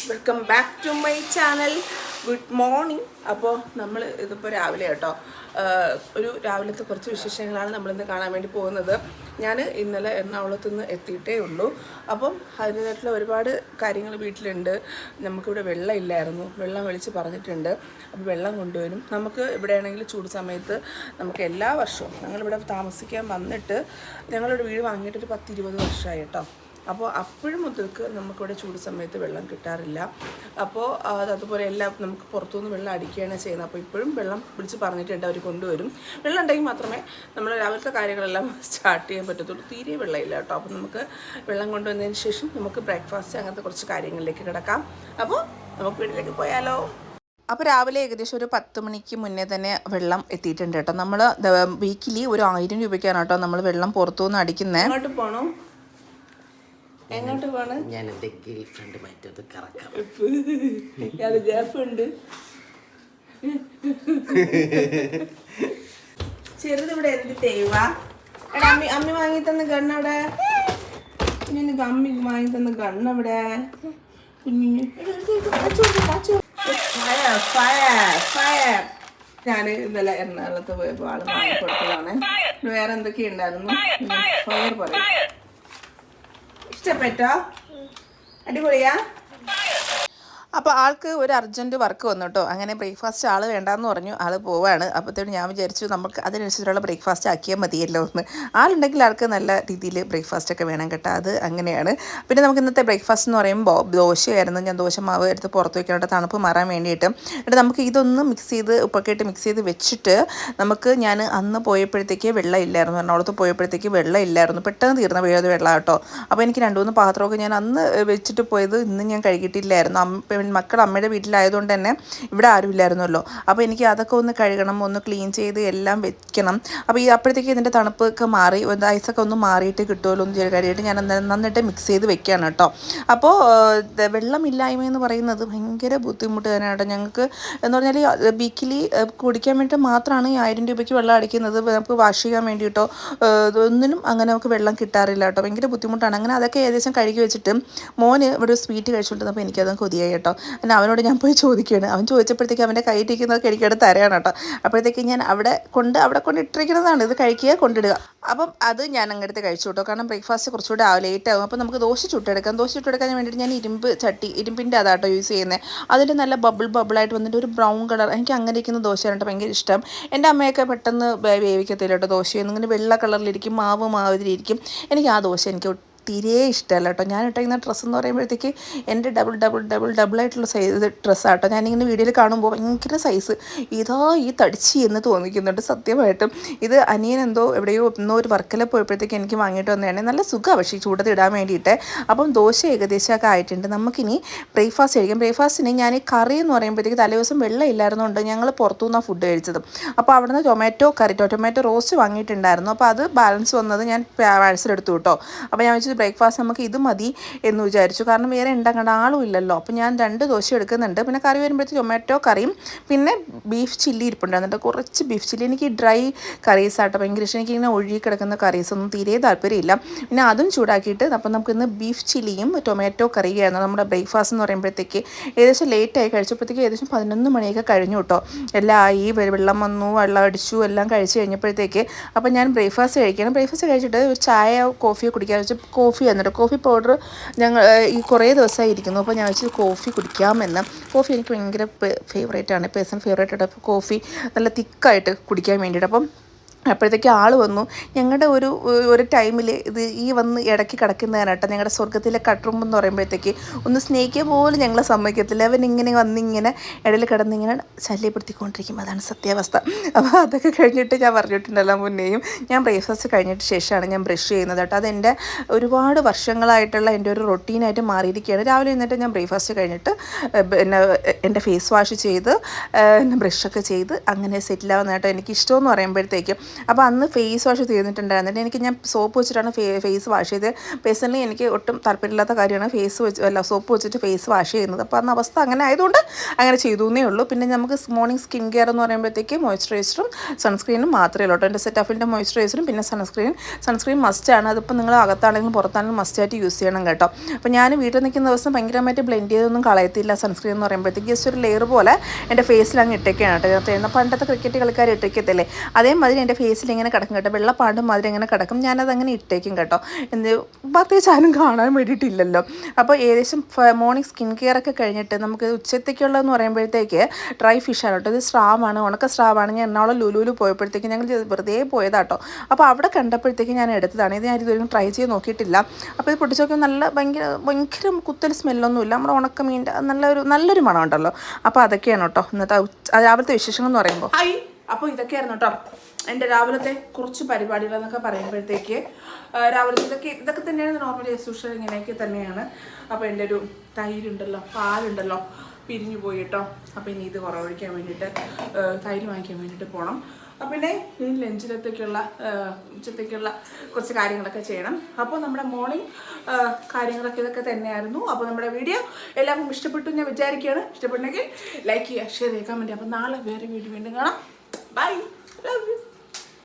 Welcome back to my channel. Good morning. അപ്പോൾ നമ്മൾ ഇതിപ്പോൾ രാവിലെ കേട്ടോ, ഒരു രാവിലത്തെ കുറച്ച് വിശേഷങ്ങളാണ് നമ്മളിന്ന് കാണാൻ വേണ്ടി പോകുന്നത്. ഞാൻ ഇന്നലെ എറണാകുളത്ത് നിന്ന് എത്തിയിട്ടേ ഉള്ളൂ. അപ്പം അതിനായിട്ടുള്ള ഒരുപാട് കാര്യങ്ങൾ വീട്ടിലുണ്ട്. നമുക്കിവിടെ വെള്ളം ഇല്ലായിരുന്നു, വെള്ളം വിളിച്ച് പറഞ്ഞിട്ടുണ്ട്. അപ്പോൾ വെള്ളം കൊണ്ടുവരും. നമുക്ക് ഇവിടെയാണെങ്കിൽ ചൂട് സമയത്ത് നമുക്ക് എല്ലാ വർഷവും ഞങ്ങളിവിടെ താമസിക്കാൻ വന്നിട്ട് ഞങ്ങളുടെ വീട് വാങ്ങിയിട്ടൊരു 10-20 വർഷമായി കേട്ടോ. അപ്പോൾ അപ്പോഴും മുതൽക്ക് നമുക്കിവിടെ ചൂട് സമയത്ത് വെള്ളം കിട്ടാറില്ല. അപ്പോൾ അതുപോലെ എല്ലാം നമുക്ക് പുറത്തുനിന്ന് വെള്ളം അടിക്കുകയാണ് ചെയ്യുന്നത്. അപ്പോൾ ഇപ്പോഴും വെള്ളം വിളിച്ച് പറഞ്ഞിട്ടുണ്ട്, അവർ കൊണ്ടുവരും. വെള്ളം ഉണ്ടെങ്കിൽ മാത്രമേ നമ്മൾ രാവിലത്തെ കാര്യങ്ങളെല്ലാം സ്റ്റാർട്ട് ചെയ്യാൻ പറ്റത്തുള്ളൂ. തീരെ വെള്ളമില്ല കേട്ടോ. അപ്പോൾ നമുക്ക് വെള്ളം കൊണ്ടുവന്നതിന് ശേഷം നമുക്ക് ബ്രേക്ക്ഫാസ്റ്റ് അങ്ങനത്തെ കുറച്ച് കാര്യങ്ങളിലേക്ക് കിടക്കാം. അപ്പോൾ നമുക്ക് വീട്ടിലേക്ക് പോയാലോ. അപ്പോൾ രാവിലെ ഏകദേശം ഒരു 10 മണിക്ക് മുന്നേ തന്നെ വെള്ളം എത്തിയിട്ടുണ്ട് കേട്ടോ. നമ്മൾ വീക്കിലി ഒരു 1000 രൂപയ്ക്കാണ് കേട്ടോ നമ്മൾ വെള്ളം പുറത്തുനിന്ന് അടിക്കുന്നത്. അങ്ങോട്ട് പോകണോ? എങ്ങോട്ട് പോണ്? ഞാൻ എൻ്റെ ഗേൾ ഫ്രണ്ടുമായിട്ട് അത് കറക്കാം. അത് ഗേൾഫ്രണ്ട് ചെറുത് ഇവിടെ എന്ത് തേവാ? എടാ അമ്മി വാങ്ങി തന്ന ഗണ്ണവിടെ, കുഞ്ഞിന് അമ്മി വാങ്ങി തന്ന ഗണ്ണവിടെ കുഞ്ഞിന്. ഞാൻ ഇന്നലെ എറണാകുളത്ത് പോയപ്പോൾ ആള് വാങ്ങിക്കൊടുത്തതാണ്. വേറെ എന്തൊക്കെ ഉണ്ടായിരുന്നു? ഫയർ പറയും. ഇഷ്ടപ്പെട്ടോ? അടിപൊളിയാ. അപ്പോൾ ആൾക്ക് ഒരു അർജൻറ്റ് വർക്ക് വന്നു കേട്ടോ. അങ്ങനെ ബ്രേക്ക്ഫാസ്റ്റ് ആൾ വേണ്ടാന്ന് പറഞ്ഞു, ആൾ പോവാണ്. അപ്പോഴത്തേനും ഞാൻ വിചാരിച്ചു നമുക്ക് അതിനനുസരിച്ചുള്ള ബ്രേക്ക്ഫാസ്റ്റ് ആക്കിയാൽ മതിയല്ലോ എന്ന്. ആളുണ്ടെങ്കിൽ ആൾക്ക് നല്ല രീതിയിൽ ബ്രേക്ക്ഫാസ്റ്റൊക്കെ വേണം കേട്ടോ. അത് അങ്ങനെയാണ്. പിന്നെ നമുക്ക് ഇന്നത്തെ ബ്രേക്ക്ഫാസ്റ്റ് എന്ന് പറയുമ്പോൾ ദോശയായിരുന്നു. ഞാൻ ദോശ മാവ് എടുത്ത് പുറത്ത് വയ്ക്കാനായിട്ട് തണുപ്പ് മാറാൻ വേണ്ടിയിട്ട്. എന്നിട്ട് നമുക്ക് ഇതൊന്ന് മിക്സ് ചെയ്ത് ഉപ്പൊക്കെ ഇട്ട് മിക്സ് ചെയ്ത് വെച്ചിട്ട് നമുക്ക് ഞാൻ അന്ന് പോയപ്പോഴത്തേക്ക് വെള്ളം ഇല്ലായിരുന്നു, എറണാകുളത്ത് പോയപ്പോഴത്തേക്ക് വെള്ളം ഇല്ലായിരുന്നു. പെട്ടെന്ന് തീർന്ന വെള്ളം കേട്ടോ. അപ്പോൾ എനിക്ക് 2-3 പാത്രമൊക്കെ ഞാൻ അന്ന് വെച്ചിട്ട് പോയത് ഇന്ന് ഞാൻ കഴുകിയിട്ടില്ലായിരുന്നു. മക്കൾ അമ്മയുടെ വീട്ടിലായതുകൊണ്ട് തന്നെ ഇവിടെ ആരുമില്ലായിരുന്നല്ലോ. അപ്പോൾ എനിക്ക് അതൊക്കെ ഒന്ന് കഴുകണം, ഒന്ന് ക്ലീൻ ചെയ്ത് എല്ലാം വെക്കണം. അപ്പോൾ അപ്പോഴത്തേക്ക് ഇതിൻ്റെ തണുപ്പൊക്കെ മാറി ഐസൊക്കെ ഒന്ന് മാറിയിട്ട് കിട്ടുമല്ലോ എന്ന് കാര്യമായിട്ട് ഞാൻ നന്നായിട്ട് മിക്സ് ചെയ്ത് വെക്കുകയാണ് കേട്ടോ. അപ്പോൾ വെള്ളമില്ലായ്മ എന്ന് പറയുന്നത് ഭയങ്കര ബുദ്ധിമുട്ട് തന്നെയാണ് കേട്ടോ ഞങ്ങൾക്ക്. എന്ന് പറഞ്ഞാൽ വീക്കിലി കുടിക്കാൻ വേണ്ടി മാത്രമാണ് ഈ 1000 രൂപയ്ക്ക് വെള്ളം അടിക്കുന്നത്. നമുക്ക് വാഷ് ചെയ്യാൻ വേണ്ടിയിട്ടോ ഒന്നിനും അങ്ങനെ നമുക്ക് വെള്ളം കിട്ടാറില്ല കേട്ടോ. ഭയങ്കര ബുദ്ധിമുട്ടാണ്. അങ്ങനെ അതൊക്കെ ഏകദേശം കഴുകി വെച്ചിട്ട് മോന് ഇവിടെ സ്വീറ്റ് കഴിച്ചുകൊണ്ടിരുന്നപ്പോൾ എനിക്കത് കൊതിയായി കേട്ടോ. പിന്നെ അവനോട് ഞാൻ പോയി ചോദിക്കുകയാണ്. അവൻ ചോദിച്ചപ്പോഴത്തേക്ക് അവൻ്റെ കയ്യിലിരിക്കുന്നത് കഴിക്കാതെ തരാണ് കേട്ടോ. അപ്പോഴത്തേക്ക് ഞാൻ അവിടെ കൊണ്ട് ഇട്ടിരിക്കുന്നതാണ്, ഇത് കഴിക്കുക കൊണ്ടിടുക. അപ്പം അത് ഞാൻ അങ്ങടുത്ത് കഴിച്ചു കേട്ടോ. കാരണം ബ്രേക്ക്ഫാസ്റ്റ് കുറച്ചുകൂടെ ലേറ്റ് ആകും. അപ്പോൾ നമുക്ക് ദോശ ചുട്ടെടുക്കാൻ വേണ്ടിയിട്ട് ഞാൻ ഇരുമ്പിൻ്റെ അതാട്ടോ യൂസ് ചെയ്യുന്നത്. അതിൻ്റെ നല്ല ബബിളായിട്ട് വന്നിട്ട് ഒരു ബ്രൗൺ കളർ. എനിക്ക് അങ്ങനെ ഇരിക്കുന്ന ദോശയാണ് കേട്ടോ ഭയങ്കര ഇഷ്ടം. എൻ്റെ അമ്മയൊക്കെ പെട്ടെന്ന് വേവിക്കത്തില്ല കേട്ടോ ദോശയൊന്നും. ഇങ്ങനെ വെള്ള കളറിലിരിക്കും, മാതിരിയിരിക്കും. എനിക്ക് ആ ദോശ എനിക്ക് തീരെ ഇഷ്ടമല്ല കേട്ടോ. ഞാൻ ഇട്ടിരിക്കുന്ന ഡ്രസ്സ് എന്ന് പറയുമ്പോഴത്തേക്ക് എൻ്റെ ഡബിളായിട്ടുള്ള സൈസ് ഡ്രസ്സാട്ടോ. ഞാനിങ്ങനെ വീഡിയോയിൽ കാണുമ്പോൾ ഭയങ്കര സൈസ് ഇതാ ഈ തടിച്ചി എന്ന് തോന്നിക്കുന്നുണ്ട് സത്യമായിട്ടും. ഇത് അനിയൻ എവിടെയോ ഒരു വർക്കല പോയപ്പോഴത്തേക്ക് എനിക്ക് വാങ്ങിയിട്ട് വന്നതാണ്. നല്ല സുഖമാണ് പക്ഷേ ചൂടത്ത് ഇടാൻ വേണ്ടിയിട്ട്. അപ്പം ദോശ ഏകദേശമൊക്കെ ആയിട്ടുണ്ട്. നമുക്കിനി ബ്രേക്ക്ഫാസ്റ്റ് കഴിക്കാം. ബ്രേക്ക്ഫാസ്റ്റിന് ഞാൻ കറി എന്ന് പറയുമ്പോഴത്തേക്ക് തലേദിവസം വെള്ളം ഇല്ലായിരുന്നുകൊണ്ട് ഞങ്ങൾ പുറത്തുനിന്നാണ് ഫുഡ് കഴിച്ചത്. അപ്പോൾ അവിടുന്ന് ടൊമാറ്റോ റോസ്റ്റ് വാങ്ങിയിട്ടുണ്ടായിരുന്നു. അപ്പോൾ അത് ബാലൻസ് വന്നത് ഞാൻ പാഴ്സലെടുത്തു കേട്ടോ. അപ്പോൾ ഞാൻ ബ്രേക്ക്ഫാസ്റ്റ് നമുക്ക് ഇത് മതി എന്ന് വിചാരിച്ചു. കാരണം വേറെ ഉണ്ടാക്കേണ്ട ആളും ഇല്ലല്ലോ. അപ്പോൾ ഞാൻ 2 ദോശ എടുക്കുന്നുണ്ട്. പിന്നെ കറി വരുമ്പോഴത്തേക്ക് ടൊമാറ്റോ കറിയും പിന്നെ ബീഫ് ചില്ലി ഇരിപ്പുണ്ടായിരുന്നുണ്ട്. കുറച്ച് ബീഫ് ചില്ലി. എനിക്ക് ഡ്രൈ കറീസാട്ടോ ഭയങ്കര ഇഷ്ടം. എനിക്കിങ്ങനെ ഒഴുകി കിടക്കുന്ന കറീസൊന്നും തീരെ താല്പര്യമില്ല. പിന്നെ അതും ചൂടാക്കിയിട്ട് അപ്പോൾ നമുക്കിന്ന് ബീഫ് ചില്ലിയും ടൊമാറ്റോ കറിയായിരുന്നു നമ്മുടെ ബ്രേക്ക്ഫാസ്റ്റ് എന്ന് പറയുമ്പോഴത്തേക്ക്. ഏകദേശം ലേറ്റായി കഴിച്ചപ്പോഴത്തേക്ക് ഏകദേശം 11 മണിയൊക്കെ കഴിഞ്ഞു കേട്ടോ. എല്ലാം ആയി, വെള്ളം വന്നു, വെള്ളം അടിച്ചു, എല്ലാം കഴിച്ച് കഴിഞ്ഞപ്പോഴത്തേക്ക് അപ്പോൾ ഞാൻ ബ്രേക്ക്ഫാസ്റ്റ് കഴിക്കണം. ബ്രേക്ക്ഫാസ്റ്റ് കഴിച്ചിട്ട് ഒരു ചായ കോഫിയോ കുടിക്കാൻ വെച്ച് കോഫി എന്നിട്ട് കോഫി പൗഡർ ഞങ്ങൾ ഈ കുറേ ദിവസമായി ഇരിക്കുന്നു. അപ്പോൾ ഞാൻ വെച്ച് കോഫി കുടിക്കാമെന്ന്. കോഫി എനിക്ക് ഭയങ്കര ഫേവറേറ്റാണ്, പേഴ്സണൽ ഫേവറേറ്റാണ്. അപ്പോൾ കോഫി നല്ല തിക്കായിട്ട് കുടിക്കാൻ വേണ്ടിയിട്ട്. അപ്പം അപ്പോഴത്തേക്ക് ആൾ വന്നു. ഞങ്ങളുടെ ഒരു ടൈമിൽ ഇത് വന്ന് ഇടയ്ക്ക് കിടക്കുന്നതിനാട്ടോ ഞങ്ങളുടെ സ്വർഗ്ഗത്തിലെ കട്ട്റൂം എന്ന് പറയുമ്പോഴത്തേക്ക് ഒന്ന് സ്നേഹിക്കുക പോലും ഞങ്ങളെ സമ്മതിക്കത്തില്ല. അവനിങ്ങനെ വന്നിങ്ങനെ ഇടയിൽ കിടന്നിങ്ങനെ ശല്യപ്പെടുത്തിക്കൊണ്ടിരിക്കും. അതാണ് സത്യാവസ്ഥ. അപ്പോൾ അതൊക്കെ കഴിഞ്ഞിട്ട് ഞാൻ പറഞ്ഞിട്ടുണ്ടല്ലോ മുന്നേയും, ഞാൻ ബ്രേക്ക്ഫാസ്റ്റ് കഴിഞ്ഞിട്ട് ശേഷമാണ് ഞാൻ ബ്രഷ് ചെയ്യുന്നത് കേട്ടോ. അതെൻ്റെ ഒരുപാട് വർഷങ്ങളായിട്ടുള്ള എൻ്റെ ഒരു റൊട്ടീനായിട്ട് മാറിയിരിക്കുകയാണ്. രാവിലെ എന്നിട്ട് ഞാൻ ബ്രേക്ക്ഫാസ്റ്റ് കഴിഞ്ഞിട്ട് പിന്നെ എൻ്റെ ഫേസ് വാഷ് ചെയ്ത് ബ്രഷൊക്കെ ചെയ്ത് അങ്ങനെ സെറ്റിലാവുന്ന കേട്ടോ എനിക്കിഷ്ടമെന്ന് പറയുമ്പോഴത്തേക്കും. അപ്പോൾ അന്ന് ഫേസ് വാഷ് തീർന്നിട്ടുണ്ടായിരുന്നിട്ട് എനിക്ക് ഞാൻ സോപ്പ് വെച്ചിട്ടാണ് ഫേസ് വാഷ് ചെയ്തത്. പേഴ്സണലി എനിക്ക് ഒട്ടും താല്പര്യമില്ലാത്ത കാര്യമാണ് സോപ്പ് വെച്ചിട്ട് ഫേസ് വാഷ് ചെയ്യുന്നത്. അപ്പോൾ അന്ന് അവസ്ഥ അങ്ങനെ ആയതുകൊണ്ട് അങ്ങനെ ചെയ്തു എന്നേ ഉള്ളൂ. പിന്നെ നമുക്ക് മോർണിംഗ് സ്കിൻ കെയർ എന്ന് പറയുമ്പോഴത്തേക്ക് മോയ്സ്ചറൈസറും സൺസ്ക്രീനും മാത്രമേ ഉള്ളൂ. എൻ്റെ സെറ്റാഫിൻ്റെ മോയ്സ്ചറൈസറും പിന്നെ സൺസ്ക്രീൻ മസ്റ്റാണ്. അതിപ്പോൾ നിങ്ങൾ അകത്താണെങ്കിലും പുറത്താണെങ്കിലും മസ്റ്റായിട്ട് യൂസ് ചെയ്യണം കേട്ടോ. അപ്പോൾ ഞാൻ വീട്ടിൽ നിൽക്കുന്ന ദിവസം ഭയങ്കരമായിട്ട് ബ്ലെൻഡ് ചെയ്തൊന്നും കളയത്തില്ല സൺസ്ക്രീൻ എന്ന് പറയുമ്പോഴത്തേക്ക്. ജസ്റ്റ് ഒരു ലെയർ പോലെ എൻ്റെ ഫേസിൽ അങ്ങ് ഇട്ടേക്കാണ് കേട്ടോ. പണ്ടത്തെ ക്രിക്കറ്റ് കളിക്കാർ ഇട്ടേക്കത്തില്ലേ, അതേമാതിരി എൻ്റെ ഫേസിൽ ഇങ്ങനെ കിടക്കും കേട്ടോ. വെള്ളപ്പാണ്ടും മാതിരി ഇങ്ങനെ കിടക്കും. ഞാനതങ്ങനെ ഇട്ടേക്കും കേട്ടോ. പ്രത്യേകിച്ച് ആരും കാണാൻ വേണ്ടിയിട്ടില്ലല്ലോ. അപ്പോൾ ഏകദേശം മോർണിംഗ് സ്കിൻ കെയർ ഒക്കെ കഴിഞ്ഞിട്ട് നമുക്ക് ഉച്ചത്തേക്കുള്ളതെന്ന് പറയുമ്പോഴത്തേക്ക് ഡ്രൈ ഫിഷാണ് കേട്ടോ. ഇത് സ്രാവാണ്, ഉണക്ക സ്രാവാണ്. ഞാൻ എറണാകുളം ലുലുവിൽ പോയപ്പോഴത്തേക്ക് ഞങ്ങൾ വെറുതെ പോയതാട്ടോ. അപ്പോൾ അവിടെ കണ്ടപ്പോഴത്തേക്ക് ഞാൻ എടുത്തതാണ്. ഇത് ഞാൻ ഇതുവരെയും ട്രൈ ചെയ്ത് നോക്കിയിട്ടില്ല. അപ്പോൾ ഇത് പൊട്ടിച്ചൊക്കെ ഭയങ്കര കുത്തൽ സ്മെല്ലൊന്നുമില്ല. നമ്മുടെ ഉണക്കമീൻ്റെ നല്ലൊരു മണം ഉണ്ടല്ലോ. അപ്പോൾ അതൊക്കെയാണ് കേട്ടോ ഇന്നത്തെ രാവിലത്തെ വിശേഷങ്ങൾ എന്ന് പറയുമ്പോൾ. ഹായ്, അപ്പോൾ ഇതൊക്കെയായിരുന്നു കേട്ടോ എൻ്റെ രാവിലത്തെ കുറച്ച് പരിപാടികളെന്നൊക്കെ പറയുമ്പോഴത്തേക്ക്. രാവിലത്തെ ഇതൊക്കെ തന്നെയാണ് നോർമലി യൂഷ്വൽ ഇങ്ങനെയൊക്കെ തന്നെയാണ്. അപ്പോൾ എൻ്റെ ഒരു തൈരുണ്ടല്ലോ, പാലുണ്ടല്ലോ, പിരിഞ്ഞു പോയി കേട്ടോ. അപ്പോൾ ഇനി ഇത് കുറവൊഴിക്കാൻ വേണ്ടിയിട്ട് തൈര് വാങ്ങിക്കാൻ വേണ്ടിയിട്ട് പോകണം. അപ്പോൾ പിന്നെ ഇനി ലഞ്ചിലത്തേക്കുള്ള ഉച്ചത്തേക്കുള്ള കുറച്ച് കാര്യങ്ങളൊക്കെ ചെയ്യണം. അപ്പോൾ നമ്മുടെ മോർണിംഗ് കാര്യങ്ങളൊക്കെ ഇതൊക്കെ തന്നെയായിരുന്നു. അപ്പോൾ നമ്മുടെ വീഡിയോ എല്ലാവർക്കും ഇഷ്ടപ്പെട്ടു ഞാൻ വിചാരിക്കുകയാണ്. ഇഷ്ടപ്പെട്ടെങ്കിൽ ലൈക്ക് ചെയ്യുക, ഷെയർ ചെയ്യുക, കമൻറ്റ് ചെയ്യുക. അപ്പോൾ നാളെ വേറെ വീഡിയോ വീണ്ടും കാണാം. Bye, love U.